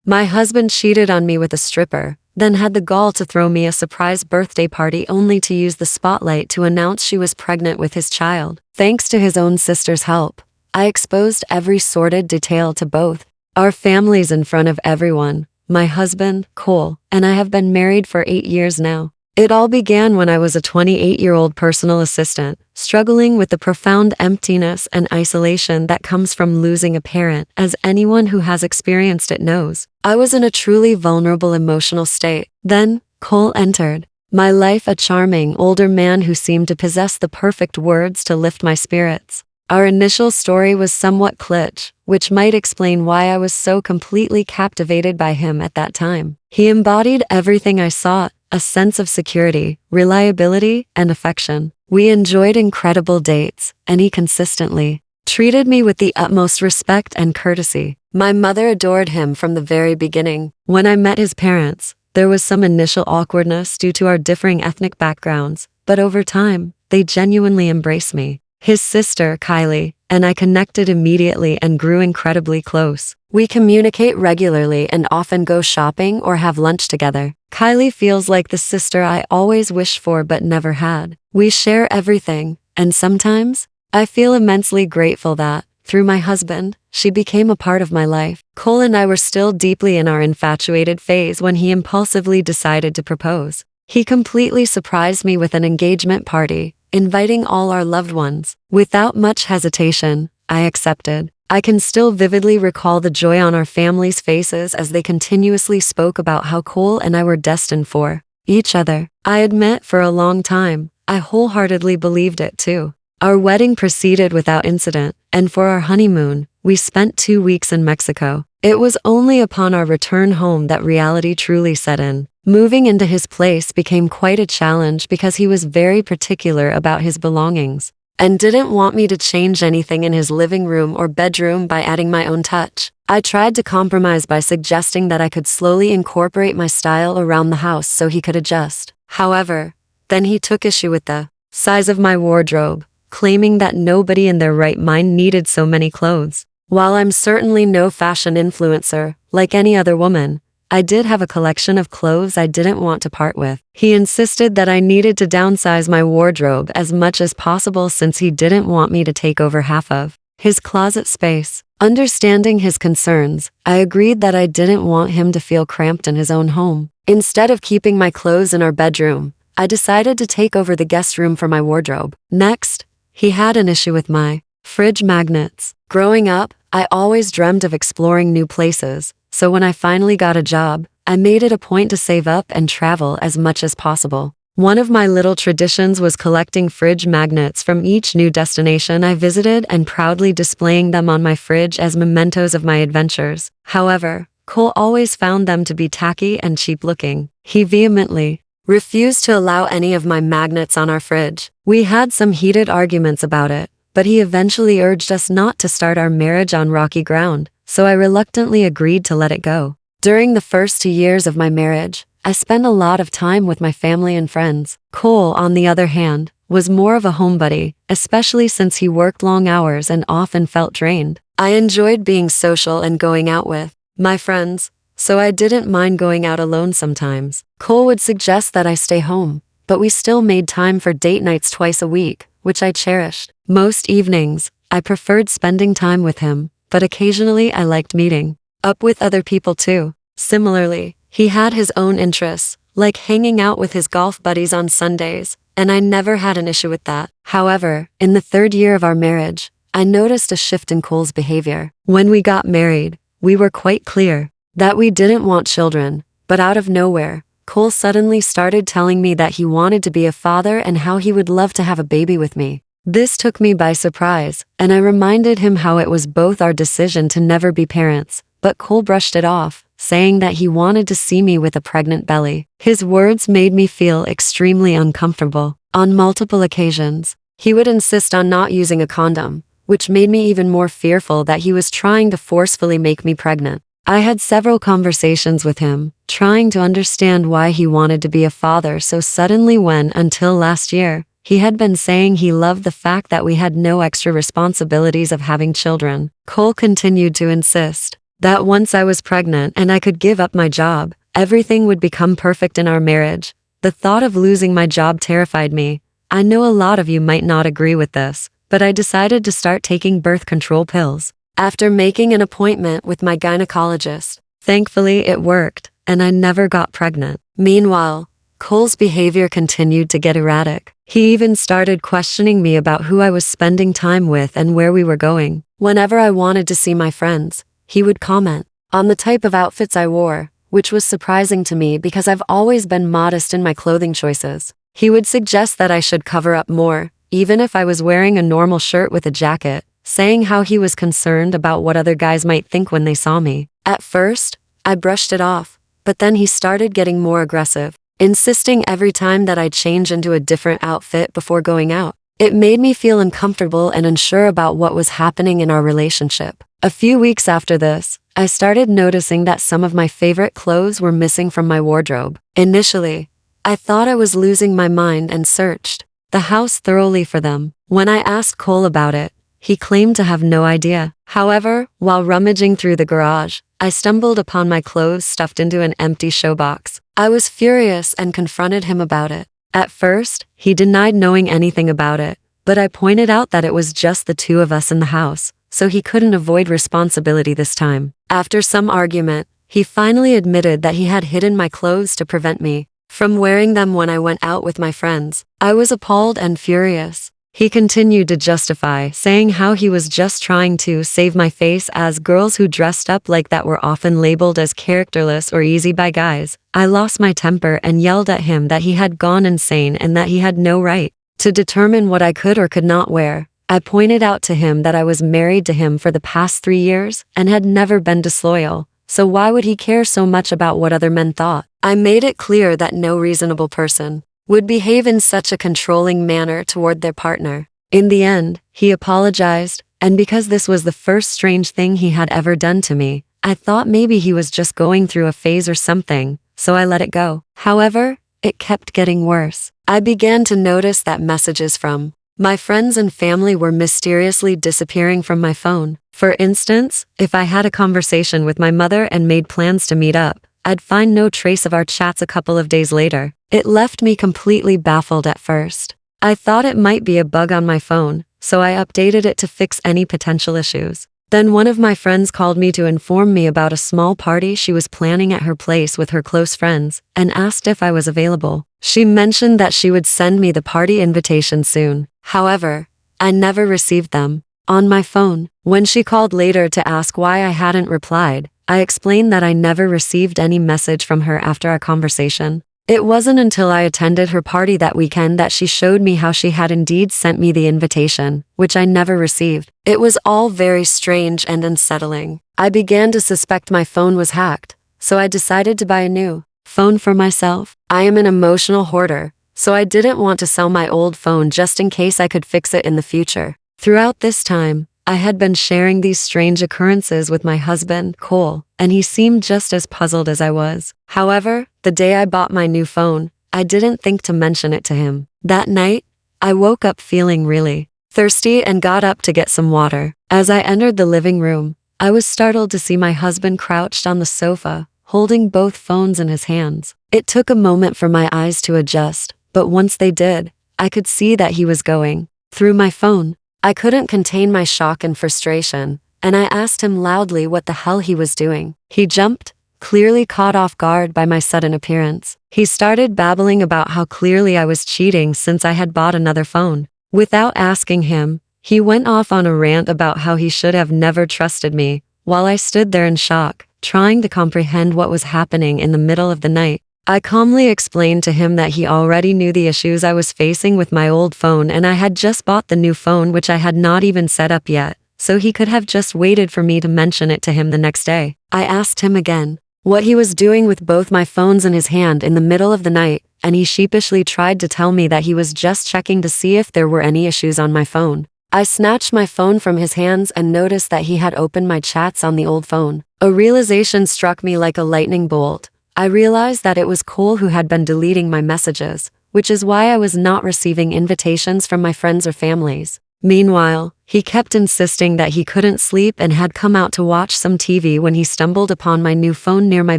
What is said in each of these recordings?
My husband cheated on me with a stripper, then had the gall to throw me a surprise birthday party only to use the spotlight to announce she was pregnant with his child. Thanks to his own sister's help, I exposed every sordid detail to both our families in front of everyone. My husband, Cole, and I have been married for 8 years now. It all began when I was a 28-year-old personal assistant, struggling with the profound emptiness and isolation that comes from losing a parent, as anyone who has experienced it knows. I was in a truly vulnerable emotional state. Then, Cole entered my life, a charming, older man who seemed to possess the perfect words to lift my spirits. Our initial story was somewhat cliché, which might explain why I was so completely captivated by him at that time. He embodied everything I sought: a sense of security, reliability, and affection. We enjoyed incredible dates, and he consistently treated me with the utmost respect and courtesy. My mother adored him from the very beginning. When I met his parents, there was some initial awkwardness due to our differing ethnic backgrounds, but over time, they genuinely embraced me. His sister, Kylie, and I connected immediately and grew incredibly close. We communicate regularly and often go shopping or have lunch together. Kylie feels like the sister I always wished for but never had. We share everything, and sometimes, I feel immensely grateful that, through my husband, she became a part of my life. Cole and I were still deeply in our infatuated phase when he impulsively decided to propose. He completely surprised me with an engagement party, inviting all our loved ones. Without much hesitation, I accepted. I can still vividly recall the joy on our family's faces as they continuously spoke about how Cole and I were destined for each other. I admit, for a long time, I wholeheartedly believed it too. Our wedding proceeded without incident, and for our honeymoon, we spent 2 weeks in Mexico. It was only upon our return home that reality truly set in. Moving into his place became quite a challenge because he was very particular about his belongings and didn't want me to change anything in his living room or bedroom by adding my own touch. I tried to compromise by suggesting that I could slowly incorporate my style around the house so he could adjust. However, then he took issue with the size of my wardrobe, claiming that nobody in their right mind needed so many clothes. While I'm certainly no fashion influencer, like any other woman, I did have a collection of clothes I didn't want to part with. He insisted that I needed to downsize my wardrobe as much as possible since he didn't want me to take over half of his closet space. Understanding his concerns, I agreed that I didn't want him to feel cramped in his own home. Instead of keeping my clothes in our bedroom, I decided to take over the guest room for my wardrobe. Next, he had an issue with my fridge magnets. Growing up, I always dreamed of exploring new places. So when I finally got a job, I made it a point to save up and travel as much as possible. One of my little traditions was collecting fridge magnets from each new destination I visited and proudly displaying them on my fridge as mementos of my adventures. However, Cole always found them to be tacky and cheap looking. He vehemently refused to allow any of my magnets on our fridge. We had some heated arguments about it, but he eventually urged us not to start our marriage on rocky ground, so I reluctantly agreed to let it go. During the first 2 years of my marriage, I spent a lot of time with my family and friends. Cole, on the other hand, was more of a homebody, especially since he worked long hours and often felt drained. I enjoyed being social and going out with my friends, so I didn't mind going out alone sometimes. Cole would suggest that I stay home, but we still made time for date nights twice a week, which I cherished. Most evenings, I preferred spending time with him, but occasionally I liked meeting up with other people too. Similarly, he had his own interests, like hanging out with his golf buddies on Sundays, and I never had an issue with that. However, in the 3rd year of our marriage, I noticed a shift in Cole's behavior. When we got married, we were quite clear that we didn't want children, but out of nowhere, Cole suddenly started telling me that he wanted to be a father and how he would love to have a baby with me. This took me by surprise, and I reminded him how it was both our decision to never be parents, but Cole brushed it off, saying that he wanted to see me with a pregnant belly. His words made me feel extremely uncomfortable. On multiple occasions, he would insist on not using a condom, which made me even more fearful that he was trying to forcefully make me pregnant. I had several conversations with him, trying to understand why he wanted to be a father so suddenly when, until last year, he had been saying he loved the fact that we had no extra responsibilities of having children. Cole continued to insist that once I was pregnant and I could give up my job, everything would become perfect in our marriage. The thought of losing my job terrified me. I know a lot of you might not agree with this, but I decided to start taking birth control pills. After making an appointment with my gynecologist, thankfully it worked, and I never got pregnant. Meanwhile, Cole's behavior continued to get erratic. He even started questioning me about who I was spending time with and where we were going. Whenever I wanted to see my friends, he would comment on the type of outfits I wore, which was surprising to me because I've always been modest in my clothing choices. He would suggest that I should cover up more, even if I was wearing a normal shirt with a jacket, saying how he was concerned about what other guys might think when they saw me. At first, I brushed it off, but then he started getting more aggressive, insisting every time that I'd change into a different outfit before going out. It made me feel uncomfortable and unsure about what was happening in our relationship. A few weeks after this, I started noticing that some of my favorite clothes were missing from my wardrobe. Initially, I thought I was losing my mind and searched the house thoroughly for them. When I asked Cole about it, he claimed to have no idea. However, while rummaging through the garage, I stumbled upon my clothes stuffed into an empty showbox. I was furious and confronted him about it. At first, he denied knowing anything about it, but I pointed out that it was just the two of us in the house, so he couldn't avoid responsibility this time. After some argument, he finally admitted that he had hidden my clothes to prevent me from wearing them when I went out with my friends. I was appalled and furious. He continued to justify, saying how he was just trying to save my face, as girls who dressed up like that were often labeled as characterless or easy by guys. I lost my temper and yelled at him that he had gone insane and that he had no right to determine what I could or could not wear. I pointed out to him that I was married to him for the past 3 years and had never been disloyal, so why would he care so much about what other men thought? I made it clear that no reasonable person would behave in such a controlling manner toward their partner. In the end, he apologized, and because this was the first strange thing he had ever done to me, I thought maybe he was just going through a phase or something, so I let it go. However, it kept getting worse. I began to notice that messages from my friends and family were mysteriously disappearing from my phone. For instance, if I had a conversation with my mother and made plans to meet up, I'd find no trace of our chats a couple of days later. It left me completely baffled at first. I thought it might be a bug on my phone, so I updated it to fix any potential issues. Then one of my friends called me to inform me about a small party she was planning at her place with her close friends, and asked if I was available. She mentioned that she would send me the party invitation soon. However, I never received them on my phone. When she called later to ask why I hadn't replied, I explained that I never received any message from her after our conversation. It wasn't until I attended her party that weekend that she showed me how she had indeed sent me the invitation, which I never received. It was all very strange and unsettling. I began to suspect my phone was hacked, so I decided to buy a new phone for myself. I am an emotional hoarder, so I didn't want to sell my old phone just in case I could fix it in the future. Throughout this time, I had been sharing these strange occurrences with my husband, Cole, and he seemed just as puzzled as I was. However, the day I bought my new phone, I didn't think to mention it to him. That night, I woke up feeling really thirsty and got up to get some water. As I entered the living room, I was startled to see my husband crouched on the sofa, holding both phones in his hands. It took a moment for my eyes to adjust, but once they did, I could see that he was going through my phone. I couldn't contain my shock and frustration, and I asked him loudly what the hell he was doing. He jumped, clearly caught off guard by my sudden appearance. He started babbling about how clearly I was cheating since I had bought another phone. Without asking him, he went off on a rant about how he should have never trusted me, while I stood there in shock, trying to comprehend what was happening in the middle of the night. I calmly explained to him that he already knew the issues I was facing with my old phone and I had just bought the new phone which I had not even set up yet, so he could have just waited for me to mention it to him the next day. I asked him again what he was doing with both my phones in his hand in the middle of the night, and he sheepishly tried to tell me that he was just checking to see if there were any issues on my phone. I snatched my phone from his hands and noticed that he had opened my chats on the old phone. A realization struck me like a lightning bolt. I realized that it was Cole who had been deleting my messages, which is why I was not receiving invitations from my friends or families. Meanwhile, he kept insisting that he couldn't sleep and had come out to watch some TV when he stumbled upon my new phone near my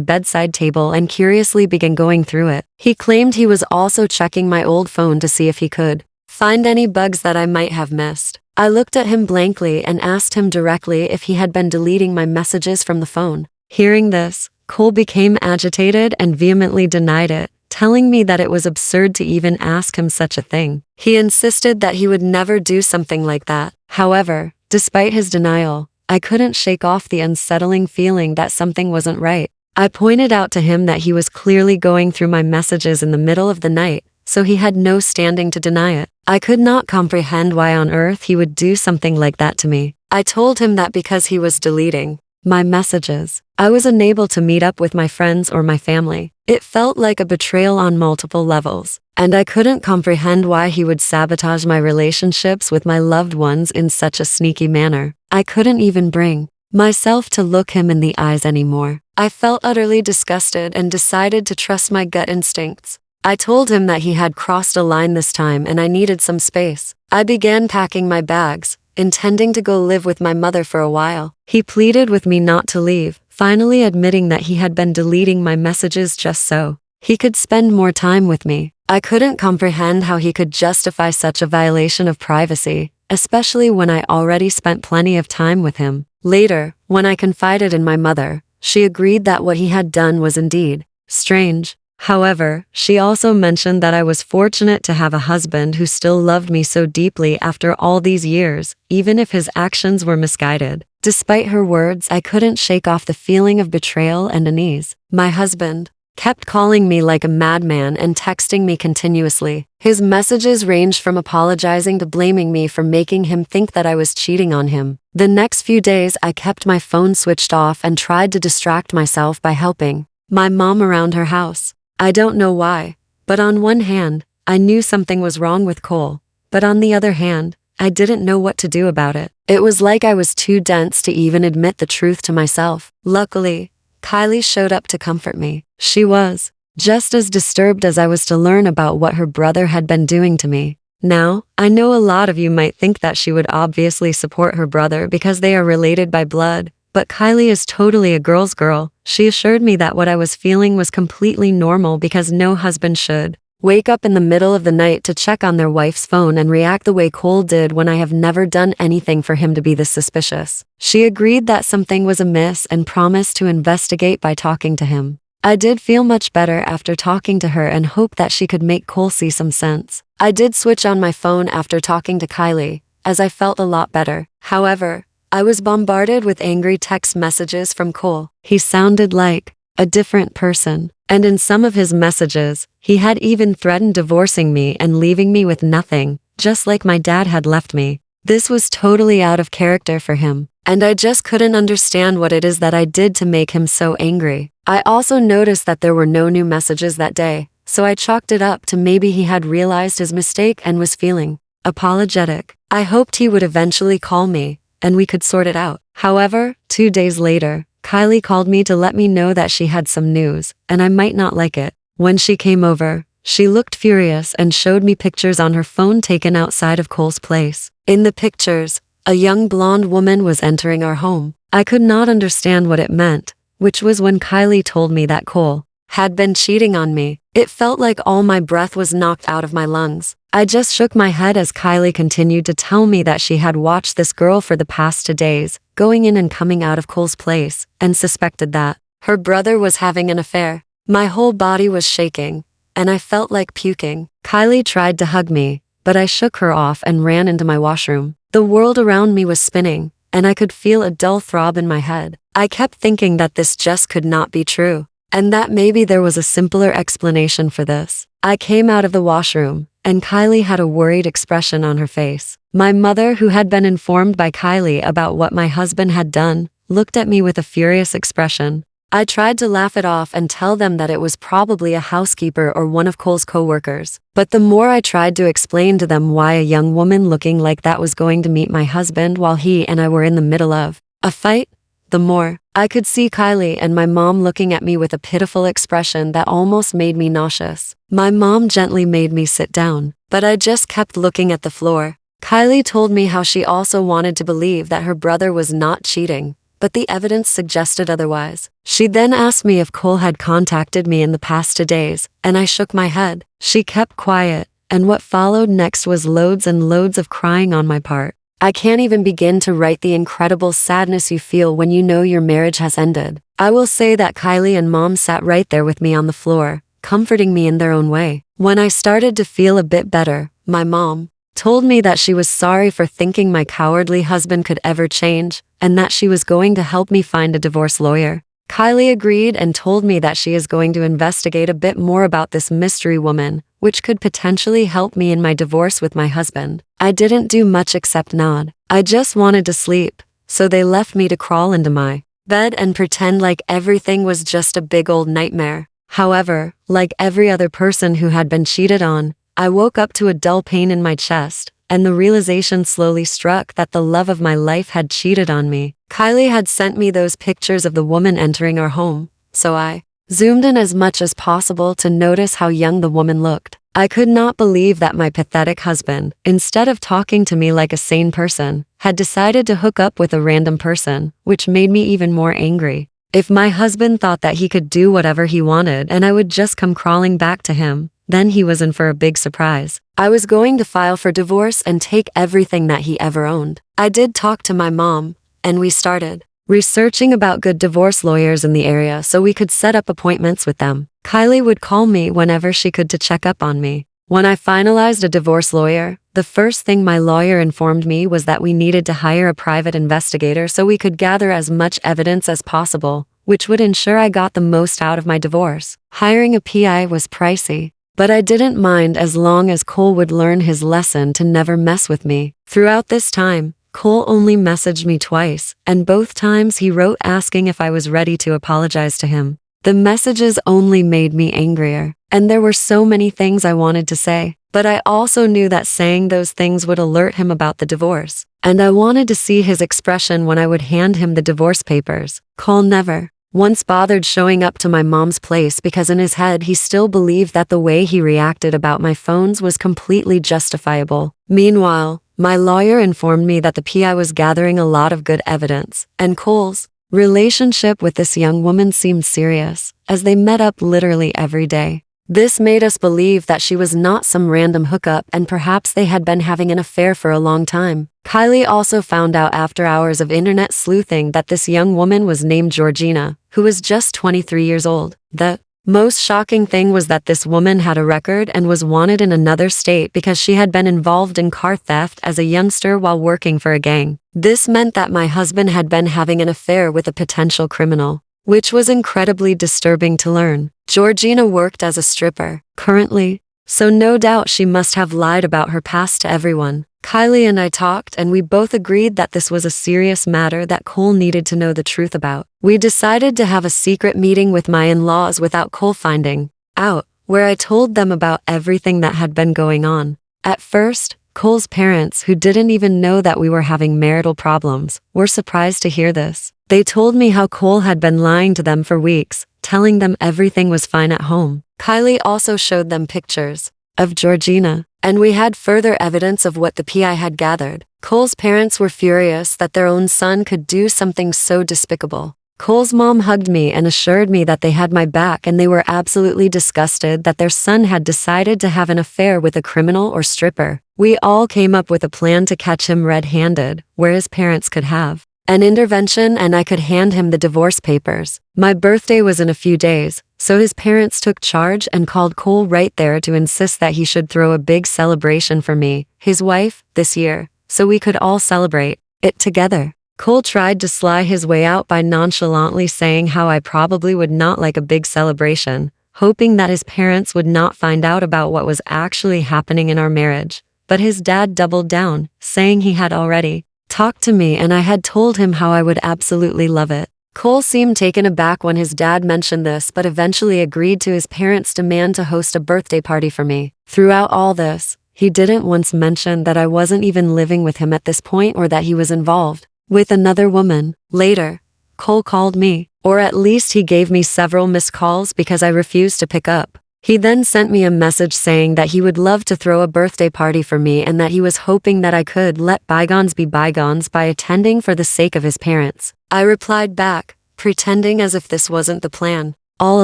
bedside table and curiously began going through it. He claimed he was also checking my old phone to see if he could find any bugs that I might have missed. I looked at him blankly and asked him directly if he had been deleting my messages from the phone. Hearing this, Cole became agitated and vehemently denied it, telling me that it was absurd to even ask him such a thing. He insisted that he would never do something like that. However, despite his denial, I couldn't shake off the unsettling feeling that something wasn't right. I pointed out to him that he was clearly going through my messages in the middle of the night, so he had no standing to deny it. I could not comprehend why on earth he would do something like that to me. I told him that because he was deleting my messages, I was unable to meet up with my friends or my family. It felt like a betrayal on multiple levels, and I couldn't comprehend why he would sabotage my relationships with my loved ones in such a sneaky manner. I couldn't even bring myself to look him in the eyes anymore. I felt utterly disgusted and decided to trust my gut instincts. I told him that he had crossed a line this time and I needed some space. I began packing my bags, intending to go live with my mother for a while. He pleaded with me not to leave, finally admitting that he had been deleting my messages just so he could spend more time with me. I couldn't comprehend how he could justify such a violation of privacy, especially when I already spent plenty of time with him. Later, when I confided in my mother, she agreed that what he had done was indeed strange. However, she also mentioned that I was fortunate to have a husband who still loved me so deeply after all these years, even if his actions were misguided. Despite her words, I couldn't shake off the feeling of betrayal and unease. My husband kept calling me like a madman and texting me continuously. His messages ranged from apologizing to blaming me for making him think that I was cheating on him. The next few days, I kept my phone switched off and tried to distract myself by helping my mom around her house. I don't know why, but on one hand, I knew something was wrong with Cole, but on the other hand, I didn't know what to do about it. It was like I was too dense to even admit the truth to myself. Luckily, Kylie showed up to comfort me. She was just as disturbed as I was to learn about what her brother had been doing to me. Now, I know a lot of you might think that she would obviously support her brother because they are related by blood, but Kylie is totally a girl's girl. She assured me that what I was feeling was completely normal because no husband should wake up in the middle of the night to check on their wife's phone and react the way Cole did when I have never done anything for him to be this suspicious. She agreed that something was amiss and promised to investigate by talking to him. I did feel much better after talking to her and hoped that she could make Cole see some sense. I did switch on my phone after talking to Kylie, as I felt a lot better. However, I was bombarded with angry text messages from Cole. He sounded like a different person, and in some of his messages, he had even threatened divorcing me and leaving me with nothing, just like my dad had left me. This was totally out of character for him, and I just couldn't understand what it is that I did to make him so angry. I also noticed that there were no new messages that day, so I chalked it up to maybe he had realized his mistake and was feeling apologetic. I hoped he would eventually call me, and we could sort it out. However, 2 days later, Kylie called me to let me know that she had some news, and I might not like it. When she came over, she looked furious and showed me pictures on her phone taken outside of Cole's place. In the pictures, a young blonde woman was entering our home. I could not understand what it meant, which was when Kylie told me that Cole had been cheating on me. It felt like all my breath was knocked out of my lungs. I just shook my head as Kylie continued to tell me that she had watched this girl for the past 2 days, going in and coming out of Cole's place, and suspected that her brother was having an affair. My whole body was shaking, and I felt like puking. Kylie tried to hug me, but I shook her off and ran into my washroom. The world around me was spinning, and I could feel a dull throb in my head. I kept thinking that this just could not be true, and that maybe there was a simpler explanation for this. I came out of the washroom, and Kylie had a worried expression on her face. My mother, who had been informed by Kylie about what my husband had done, looked at me with a furious expression. I tried to laugh it off and tell them that it was probably a housekeeper or one of Cole's co-workers. But the more I tried to explain to them why a young woman looking like that was going to meet my husband while he and I were in the middle of a fight, the more I could see Kylie and my mom looking at me with a pitiful expression that almost made me nauseous. My mom gently made me sit down, but I just kept looking at the floor. Kylie told me how she also wanted to believe that her brother was not cheating, but the evidence suggested otherwise. She then asked me if Cole had contacted me in the past 2 days, and I shook my head. She kept quiet, and what followed next was loads and loads of crying on my part. I can't even begin to write the incredible sadness you feel when you know your marriage has ended. I will say that Kylie and Mom sat right there with me on the floor, comforting me in their own way. When I started to feel a bit better, my mom told me that she was sorry for thinking my cowardly husband could ever change, and that she was going to help me find a divorce lawyer. Kylie agreed and told me that she is going to investigate a bit more about this mystery woman, which could potentially help me in my divorce with my husband. I didn't do much except nod. I just wanted to sleep, so they left me to crawl into my bed and pretend like everything was just a big old nightmare. However, like every other person who had been cheated on, I woke up to a dull pain in my chest, and the realization slowly struck that the love of my life had cheated on me. Kylie had sent me those pictures of the woman entering our home, so I zoomed in as much as possible to notice how young the woman looked. I could not believe that my pathetic husband, instead of talking to me like a sane person, had decided to hook up with a random person, which made me even more angry. If my husband thought that he could do whatever he wanted and I would just come crawling back to him, then he was in for a big surprise. I was going to file for divorce and take everything that he ever owned. I did talk to my mom, and we started researching about good divorce lawyers in the area so we could set up appointments with them. Kylie would call me whenever she could to check up on me. When I finalized a divorce lawyer, the first thing my lawyer informed me was that we needed to hire a private investigator so we could gather as much evidence as possible, which would ensure I got the most out of my divorce. Hiring a PI was pricey, but I didn't mind as long as Cole would learn his lesson to never mess with me. Throughout this time, Cole only messaged me twice, and both times he wrote asking if I was ready to apologize to him. The messages only made me angrier, and there were so many things I wanted to say, but I also knew that saying those things would alert him about the divorce, and I wanted to see his expression when I would hand him the divorce papers. Cole never once bothered showing up to my mom's place because in his head he still believed that the way he reacted about my phones was completely justifiable. Meanwhile, my lawyer informed me that the PI was gathering a lot of good evidence, and Cole's relationship with this young woman seemed serious, as they met up literally every day. This made us believe that she was not some random hookup and perhaps they had been having an affair for a long time. Kylie also found out after hours of internet sleuthing that this young woman was named Georgina, who was just 23 years old. The most shocking thing was that this woman had a record and was wanted in another state because she had been involved in car theft as a youngster while working for a gang. This meant that my husband had been having an affair with a potential criminal, which was incredibly disturbing to learn. Georgina worked as a stripper currently, so no doubt she must have lied about her past to everyone. Kylie and I talked and we both agreed that this was a serious matter that Cole needed to know the truth about. We decided to have a secret meeting with my in-laws without Cole finding out, where I told them about everything that had been going on. At first, Cole's parents, who didn't even know that we were having marital problems, were surprised to hear this. They told me how Cole had been lying to them for weeks, telling them everything was fine at home. Kylie also showed them pictures of Georgina, and we had further evidence of what the PI had gathered. Cole's parents were furious that their own son could do something so despicable. Cole's mom hugged me and assured me that they had my back and they were absolutely disgusted that their son had decided to have an affair with a criminal or stripper. We all came up with a plan to catch him red-handed, where his parents could have an intervention and I could hand him the divorce papers. My birthday was in a few days, so his parents took charge and called Cole right there to insist that he should throw a big celebration for me, his wife, this year, so we could all celebrate it together. Cole tried to sly his way out by nonchalantly saying how I probably would not like a big celebration, hoping that his parents would not find out about what was actually happening in our marriage. But his dad doubled down, saying he had already talked to me and I had told him how I would absolutely love it. Cole seemed taken aback when his dad mentioned this but eventually agreed to his parents' demand to host a birthday party for me. Throughout all this, he didn't once mention that I wasn't even living with him at this point or that he was involved with another woman. Later, Cole called me, or at least he gave me several missed calls because I refused to pick up. He then sent me a message saying that he would love to throw a birthday party for me and that he was hoping that I could let bygones be bygones by attending for the sake of his parents. I replied back, pretending as if this wasn't the plan all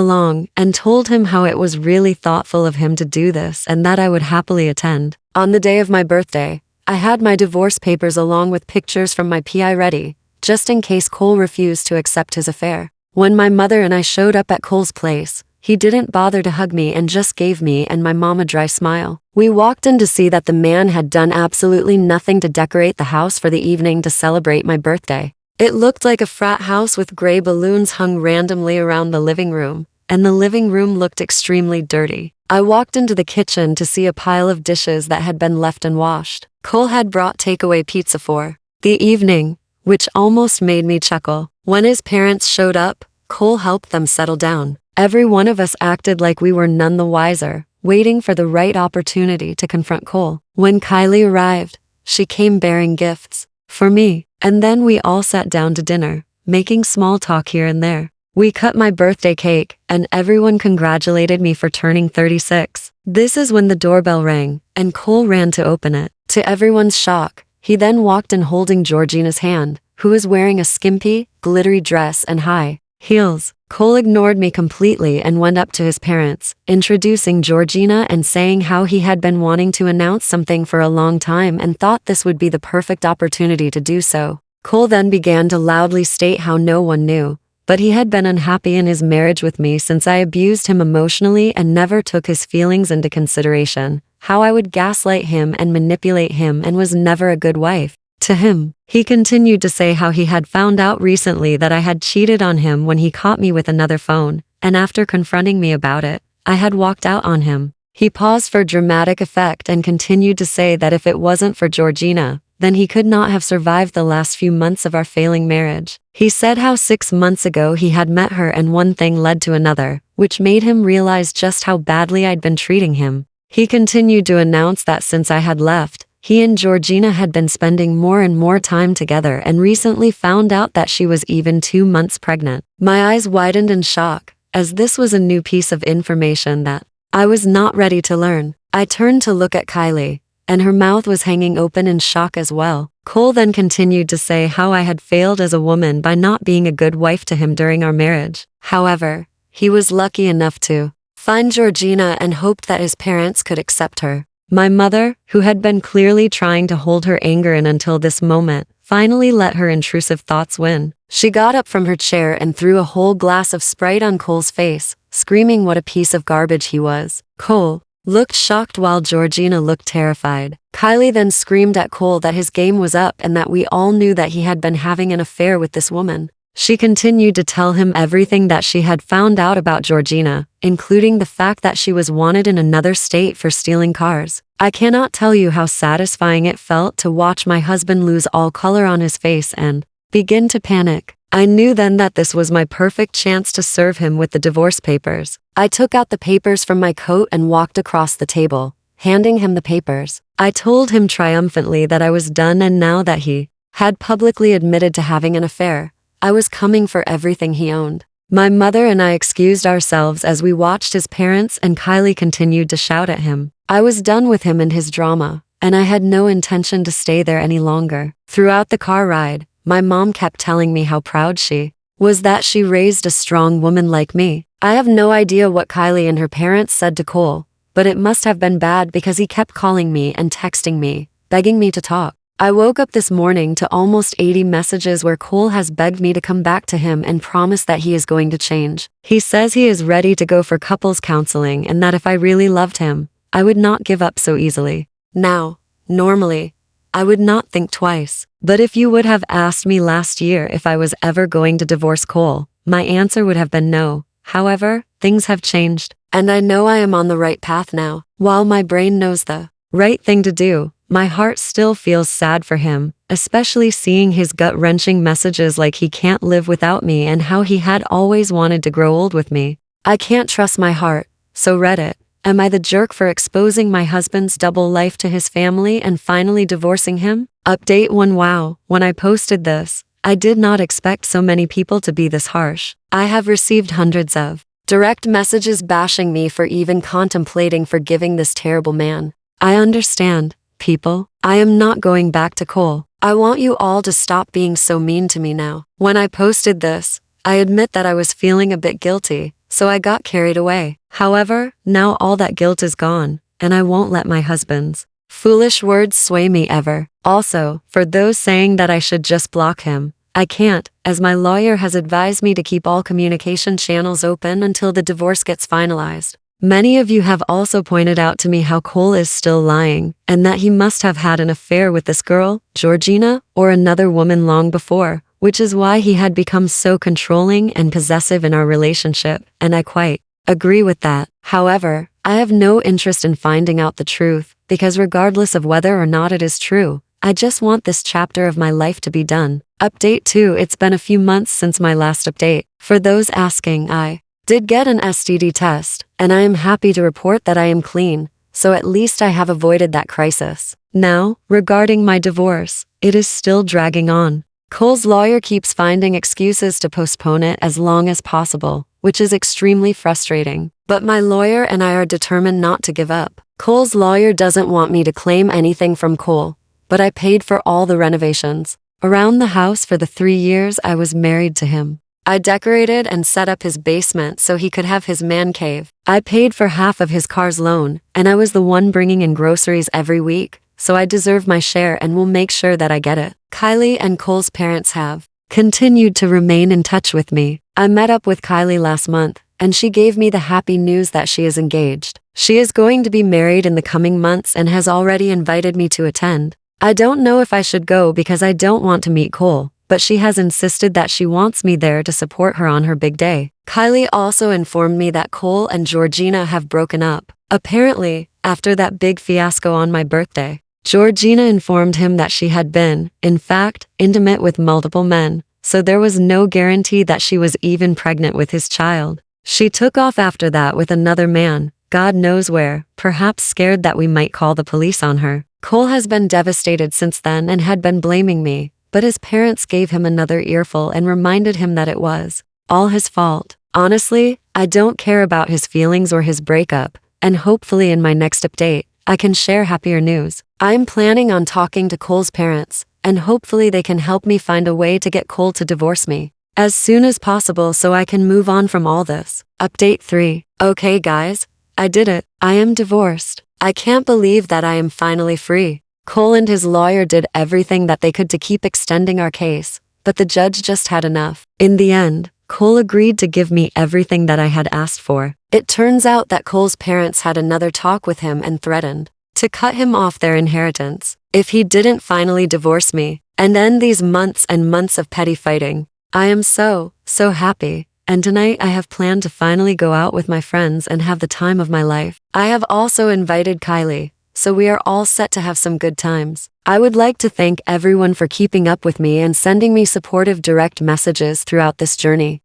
along, and told him how it was really thoughtful of him to do this and that I would happily attend. On the day of my birthday, I had my divorce papers along with pictures from my PI ready, just in case Cole refused to accept his affair. When my mother and I showed up at Cole's place, he didn't bother to hug me and just gave me and my mom a dry smile. We walked in to see that the man had done absolutely nothing to decorate the house for the evening to celebrate my birthday. It looked like a frat house with gray balloons hung randomly around the living room, and the living room looked extremely dirty. I walked into the kitchen to see a pile of dishes that had been left unwashed. Cole had brought takeaway pizza for the evening, which almost made me chuckle. When his parents showed up, Cole helped them settle down. Every one of us acted like we were none the wiser, waiting for the right opportunity to confront Cole. When Kylie arrived, she came bearing gifts for me, and then we all sat down to dinner, making small talk here and there. We cut my birthday cake, and everyone congratulated me for turning 36. This is when the doorbell rang, and Cole ran to open it. To everyone's shock, he then walked in holding Georgina's hand, who was wearing a skimpy, glittery dress and high heels. Cole ignored me completely and went up to his parents, introducing Georgina and saying how he had been wanting to announce something for a long time and thought this would be the perfect opportunity to do so. Cole then began to loudly state how no one knew, but he had been unhappy in his marriage with me since I abused him emotionally and never took his feelings into consideration, how I would gaslight him and manipulate him and was never a good wife to him. He continued to say how he had found out recently that I had cheated on him when he caught me with another phone, and after confronting me about it, I had walked out on him. He paused for dramatic effect and continued to say that if it wasn't for Georgina, then he could not have survived the last few months of our failing marriage. He said how 6 months ago he had met her and one thing led to another, which made him realize just how badly I'd been treating him. He continued to announce that since I had left, he and Georgina had been spending more and more time together and recently found out that she was even 2 months pregnant. My eyes widened in shock, as this was a new piece of information that I was not ready to learn. I turned to look at Kylie, and her mouth was hanging open in shock as well. Cole then continued to say how I had failed as a woman by not being a good wife to him during our marriage. However, he was lucky enough to find Georgina and hoped that his parents could accept her. My mother, who had been clearly trying to hold her anger in until this moment, finally let her intrusive thoughts win. She got up from her chair and threw a whole glass of Sprite on Cole's face, screaming what a piece of garbage he was. Cole looked shocked while Georgina looked terrified. Kylie then screamed at Cole that his game was up and that we all knew that he had been having an affair with this woman. She continued to tell him everything that she had found out about Georgina, including the fact that she was wanted in another state for stealing cars. I cannot tell you how satisfying it felt to watch my husband lose all color on his face and begin to panic. I knew then that this was my perfect chance to serve him with the divorce papers. I took out the papers from my coat and walked across the table, handing him the papers. I told him triumphantly that I was done, and now that he had publicly admitted to having an affair, I was coming for everything he owned. My mother and I excused ourselves as we watched his parents, and Kylie continued to shout at him. I was done with him and his drama, and I had no intention to stay there any longer. Throughout the car ride, my mom kept telling me how proud she was that she raised a strong woman like me. I have no idea what Kylie and her parents said to Cole, but it must have been bad because he kept calling me and texting me, begging me to talk. I woke up this morning to almost 80 messages where Cole has begged me to come back to him and promised that he is going to change. He says he is ready to go for couples counseling and that if I really loved him, I would not give up so easily. Now, normally, I would not think twice. But if you would have asked me last year if I was ever going to divorce Cole, my answer would have been no. However, things have changed, and I know I am on the right path now. While my brain knows the right thing to do, my heart still feels sad for him, especially seeing his gut-wrenching messages like he can't live without me and how he had always wanted to grow old with me. I can't trust my heart, so Reddit, am I the jerk for exposing my husband's double life to his family and finally divorcing him? Update 1. Wow, when I posted this, I did not expect so many people to be this harsh. I have received hundreds of Direct messages bashing me for even contemplating forgiving this terrible man. I understand, people. I am not going back to Cole. I want you all to stop being so mean to me now. When I posted this, I admit that I was feeling a bit guilty, so I got carried away. However, now all that guilt is gone, and I won't let my husband's foolish words sway me ever. Also, for those saying that I should just block him, I can't, as my lawyer has advised me to keep all communication channels open until the divorce gets finalized. Many of you have also pointed out to me how Cole is still lying, and that he must have had an affair with this girl, Georgina, or another woman long before, which is why he had become so controlling and possessive in our relationship, and I quite agree with that. However, I have no interest in finding out the truth, because regardless of whether or not it is true, I just want this chapter of my life to be done. Update 2. It's been a few months since my last update. For those asking, I did get an STD test, and I am happy to report that I am clean, so at least I have avoided that crisis. Now, regarding my divorce, it is still dragging on. Cole's lawyer keeps finding excuses to postpone it as long as possible, which is extremely frustrating. But my lawyer and I are determined not to give up. Cole's lawyer doesn't want me to claim anything from Cole, but I paid for all the renovations around the house for the 3 years I was married to him. I decorated and set up his basement so he could have his man cave. I paid for half of his car's loan, and I was the one bringing in groceries every week, so I deserve my share and will make sure that I get it. Kylie and Cole's parents have continued to remain in touch with me. I met up with Kylie last month, and she gave me the happy news that she is engaged. She is going to be married in the coming months and has already invited me to attend. I don't know if I should go because I don't want to meet Cole, but she has insisted that she wants me there to support her on her big day. Kylie also informed me that Cole and Georgina have broken up. Apparently, after that big fiasco on my birthday, Georgina informed him that she had been, in fact, intimate with multiple men, so there was no guarantee that she was even pregnant with his child. She took off after that with another man, God knows where, perhaps scared that we might call the police on her. Cole has been devastated since then and had been blaming me, but his parents gave him another earful and reminded him that it was all his fault. Honestly, I don't care about his feelings or his breakup, and hopefully in my next update, I can share happier news. I'm planning on talking to Cole's parents, and hopefully they can help me find a way to get Cole to divorce me as soon as possible so I can move on from all this. Update 3. Okay guys, I did it. I am divorced. I can't believe that I am finally free. Cole and his lawyer did everything that they could to keep extending our case, but the judge just had enough. In the end, Cole agreed to give me everything that I had asked for. It turns out that Cole's parents had another talk with him and threatened to cut him off their inheritance if he didn't finally divorce me and end these months and months of petty fighting. I am so happy, and tonight I have planned to finally go out with my friends and have the time of my life. I have also invited Kylie, so we are all set to have some good times. I would like to thank everyone for keeping up with me and sending me supportive direct messages throughout this journey.